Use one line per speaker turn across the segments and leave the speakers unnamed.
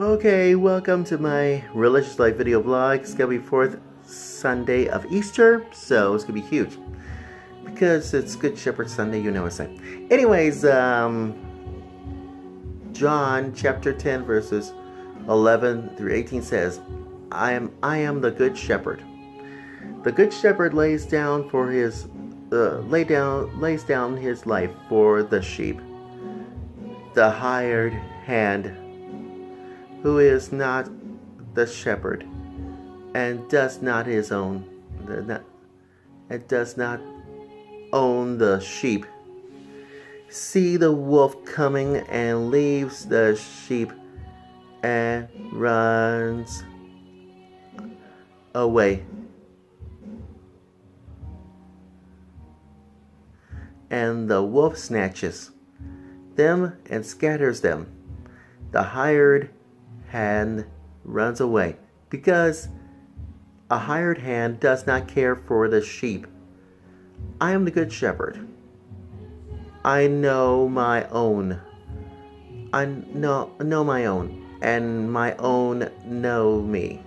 Okay, welcome to my religious life video blog. It's gonna be fourth Sunday of Easter, so it's gonna be huge because it's Good Shepherd Sunday. You know what I'm saying. Anyways, John chapter 10 verses 11 through 18 says, "I am the good shepherd. The good shepherd lays down his life for the sheep. The hired hand, who is not the shepherd, and does not own the sheep, see the wolf coming and leaves the sheep and runs away. And the wolf snatches them and scatters them. The hired hand runs away, because a hired hand does not care for the sheep. I am the good shepherd. I know my own. I know my own, and my own know me,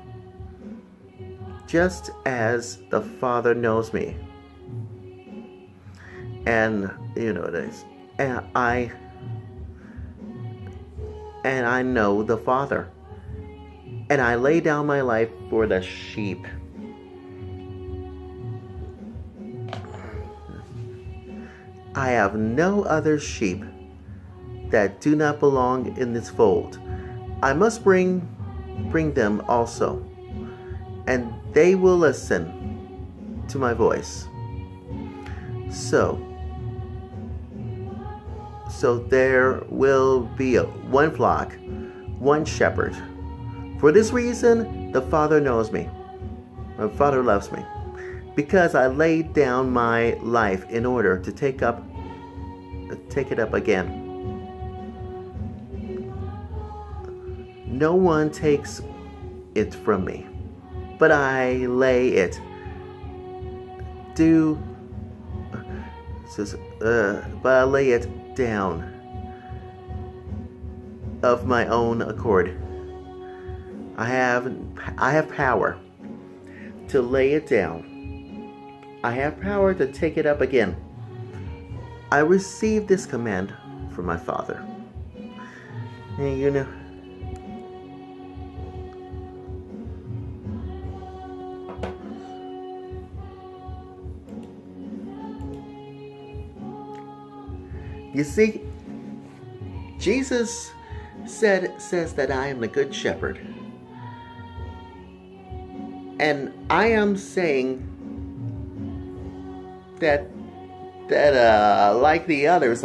just as the Father knows me. And you know this. And I know the Father, and I lay down my life for the sheep. I have no other sheep that do not belong in this fold. I must bring them also, and they will listen to my voice. So there will be one flock, one shepherd. For this reason, the Father knows me. My Father loves me, because I laid down my life in order to take it up again. No one takes it from me, but I lay it down of my own accord. I have power to lay it down. I have power to take it up again. I received this command from my Father. And you know, you see, Jesus says that I am the good shepherd. And I am saying that like the others,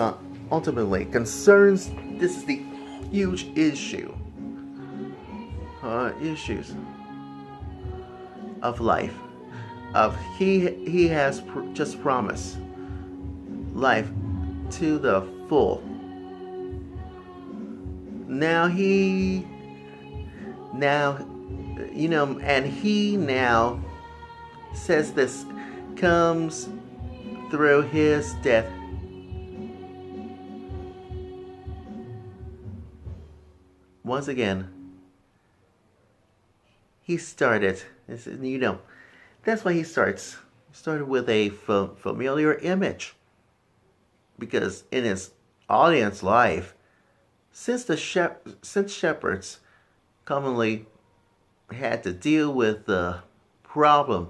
ultimately concerns, this is the huge issues of life. He has just promised life to the full. And he now says this comes through his death. Once again, he started, that's why he started with a familiar image. Because in his audience life, since shepherds commonly had to deal with the problem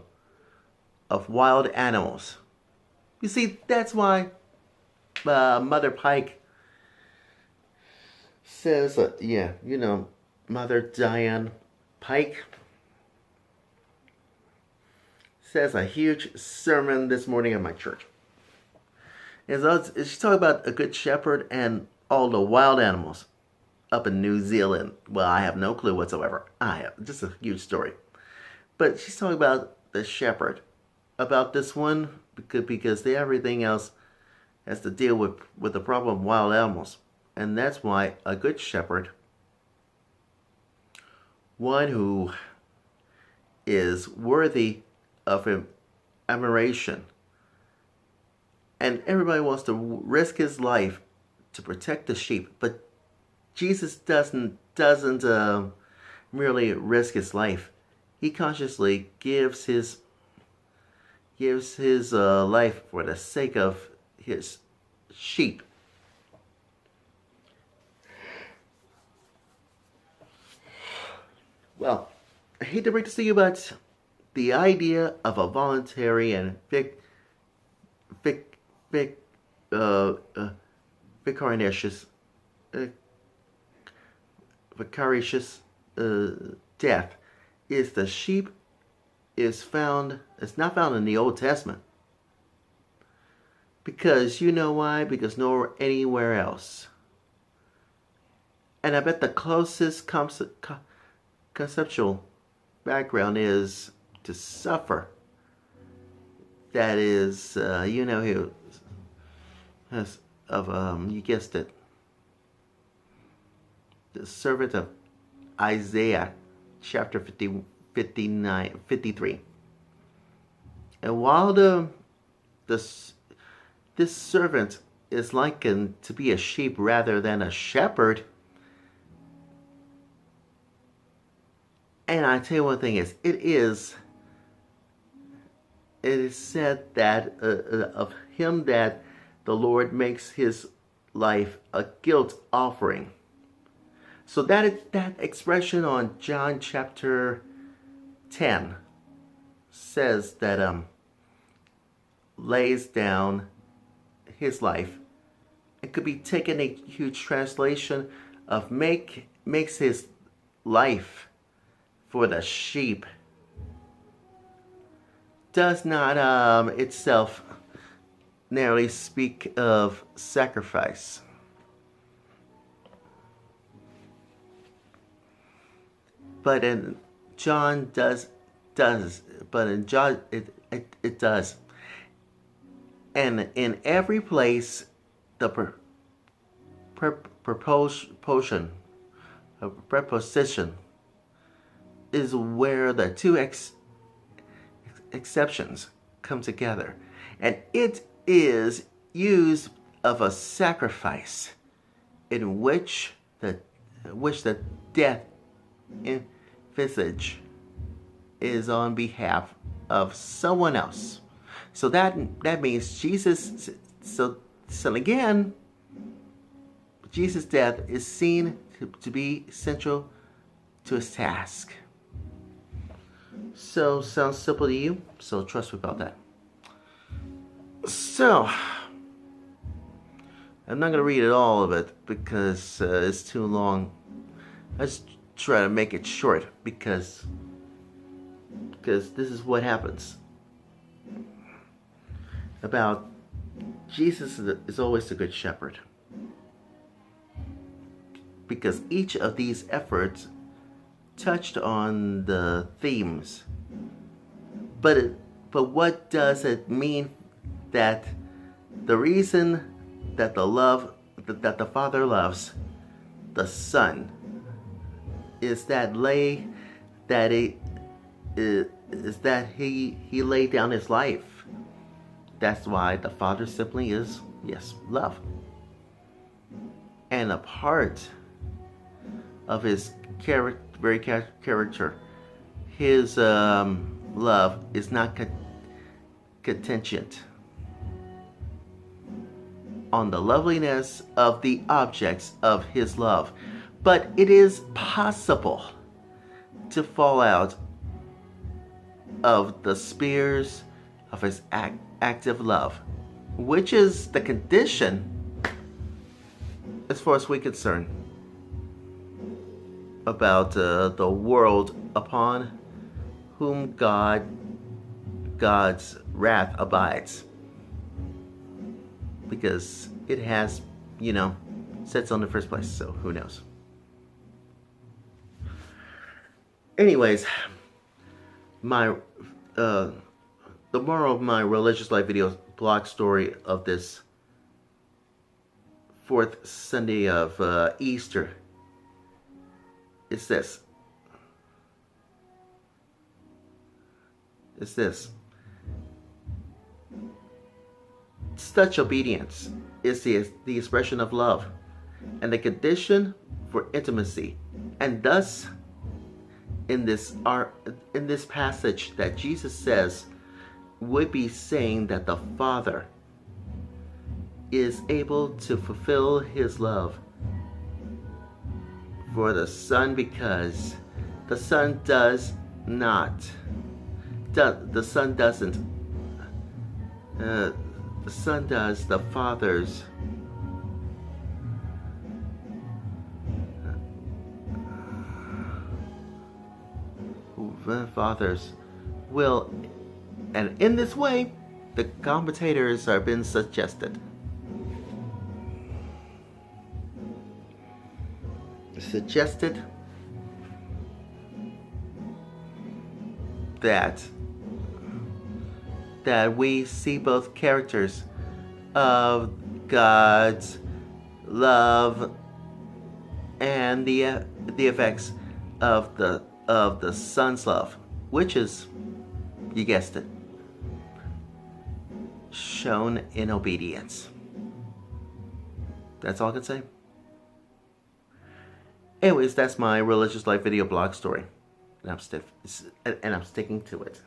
of wild animals. You see, that's why Mother Pike says, Mother Diane Pike says a huge sermon this morning at my church. She's talking about a good shepherd and all the wild animals up in New Zealand. Well, I have no clue whatsoever. I have just a huge story. But she's talking about the shepherd, about this one, because everything else has to deal with the problem of wild animals. And that's why a good shepherd, one who is worthy of admiration, and everybody wants to risk his life to protect the sheep, but Jesus doesn't merely risk his life. He consciously gives his life for the sake of his sheep. Well, I hate to break this to you, but the idea of a voluntary and vic, vic, uh, uh, vicarious, uh, vicarious death is the sheep is not found in the Old Testament. Because you know why? Because nowhere anywhere else. And I bet the closest conceptual background is to suffer. That is, who has you guessed it, the servant of Isaiah, chapter 50, 59, 53. And while this servant is likened to be a sheep rather than a shepherd, and I tell you one thing it is said that of him that the Lord makes his life a guilt offering. So that expression on John chapter 10 says that lays down his life. It could be taken a huge translation of makes his life for the sheep. Does not itself narrowly speak of sacrifice. But in John but in John it does. And in every place, the preposition is where the two exceptions come together. And it is used of a sacrifice in which the death envisaged is on behalf of someone else. So that means Jesus. So again, Jesus' death is seen to be central to his task. So sounds simple to you. So trust me about that. So I'm not going to read it all of it because it's too long. Let's try to make it short because this is what happens. About Jesus is always the good shepherd. Because each of these efforts touched on the themes. But what does it mean that the reason that the Father loves the Son is that he laid down his life. That's why the Father simply is, yes, love. And a part of his very character, his love is not contingent on the loveliness of the objects of his love. But it is possible to fall out of the spheres of his active love, which is the condition, as far as we're concerned, about the world upon whom God's wrath abides, because it has, sets on the first place. So who knows? Anyways, the moral of my religious life video blog story of this fourth Sunday of Easter is this. Such obedience is the expression of love. and the condition for intimacy. And thus, in this passage that Jesus says, would be saying that the Father is able to fulfill his love for the Son, because the Son does not. The Son doesn't. The Son does the Father's will. And in this way, the commentators are being suggested that we see both characters of God's love and the effects of the Son's love, which is, you guessed it, shown in obedience. That's all I can say. Anyways, that's my religious life video blog story, and I'm sticking to it.